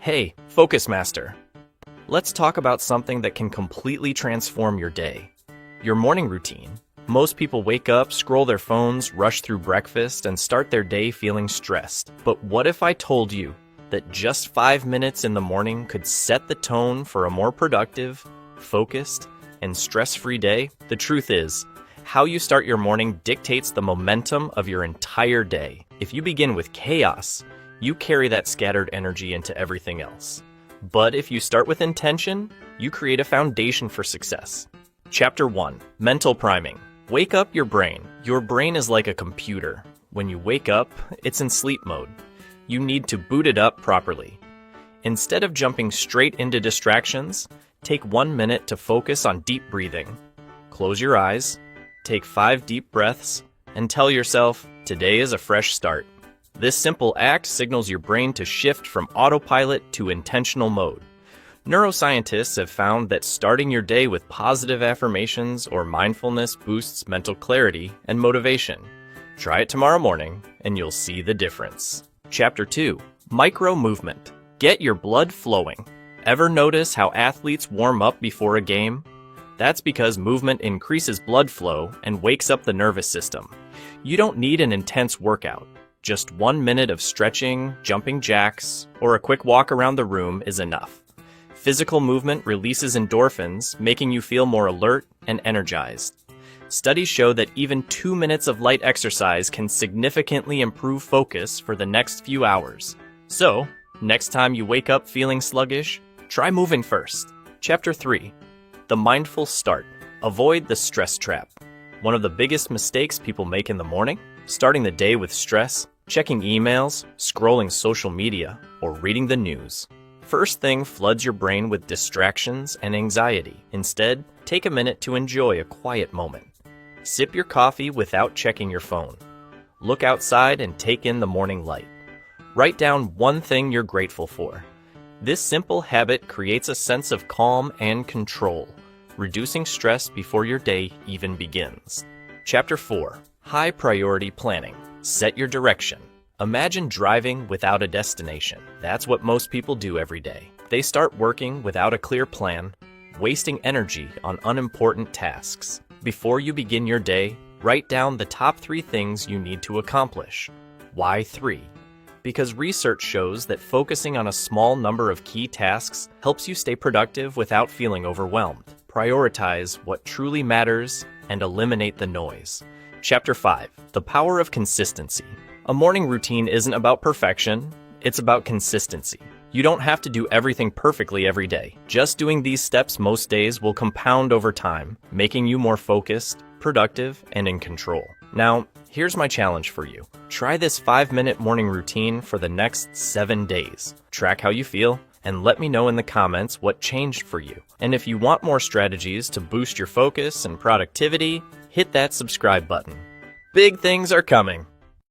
Hey, Focus Master. Let's talk about something that can completely transform your day. Your morning routine. Most people wake up, scroll their phones, rush through breakfast, and start their day feeling stressed. But what if I told you that just 5 minutes in the morning could set the tone for a more productive, focused, and stress-free day? The truth is, how you start your morning dictates the momentum of your entire day. If you begin with chaos, you carry that scattered energy into everything else. But if you start with intention, you create a foundation for success. Chapter 1. Mental Priming. Wake up your brain. Your brain is like a computer. When you wake up, it's in sleep mode. You need to boot it up properly. Instead of jumping straight into distractions, take 1 minute to focus on deep breathing. Close your eyes, take 5 deep breaths, and tell yourself, today is a fresh start. This simple act signals your brain to shift from autopilot to intentional mode. Neuroscientists have found that starting your day with positive affirmations or mindfulness boosts mental clarity and motivation. Try it tomorrow morning, and you'll see the difference. Chapter 2. Micro Movement. Get your blood flowing. Ever notice how athletes warm up before a game? That's because movement increases blood flow and wakes up the nervous system. You don't need an intense workout. Just 1 minute of stretching, jumping jacks, or a quick walk around the room is enough. Physical movement releases endorphins, making you feel more alert and energized. Studies show that even 2 minutes of light exercise can significantly improve focus for the next few hours. So, next time you wake up feeling sluggish, try moving first. Chapter 3. The Mindful Start. Avoid the stress trap. One of the biggest mistakes people make in the morning? Starting the day with stress, checking emails, scrolling social media, or reading the news. First thing floods your brain with distractions and anxiety. Instead, take a minute to enjoy a quiet moment. Sip your coffee without checking your phone. Look outside and take in the morning light. Write down one thing you're grateful for. This simple habit creates a sense of calm and control, reducing stress before your day even begins. Chapter 4. High Priority Planning. Set your direction. Imagine driving without a destination. That's what most people do every day. They start working without a clear plan, wasting energy on unimportant tasks. Before you begin your day, write down the top 3 things you need to accomplish. Why 3? Because research shows that focusing on a small number of key tasks helps you stay productive without feeling overwhelmed. Prioritize what truly matters and eliminate the noise. Chapter 5. The Power of Consistency. A morning routine isn't about perfection, it's about consistency. You don't have to do everything perfectly every day. Just doing these steps most days will compound over time, making you more focused, productive, and in control. Now, here's my challenge for you. Try this 5-minute morning routine for the next 7 days. Track how you feel, and let me know in the comments what changed for you. And if you want more strategies to boost your focus and productivity, hit that subscribe button. Big things are coming.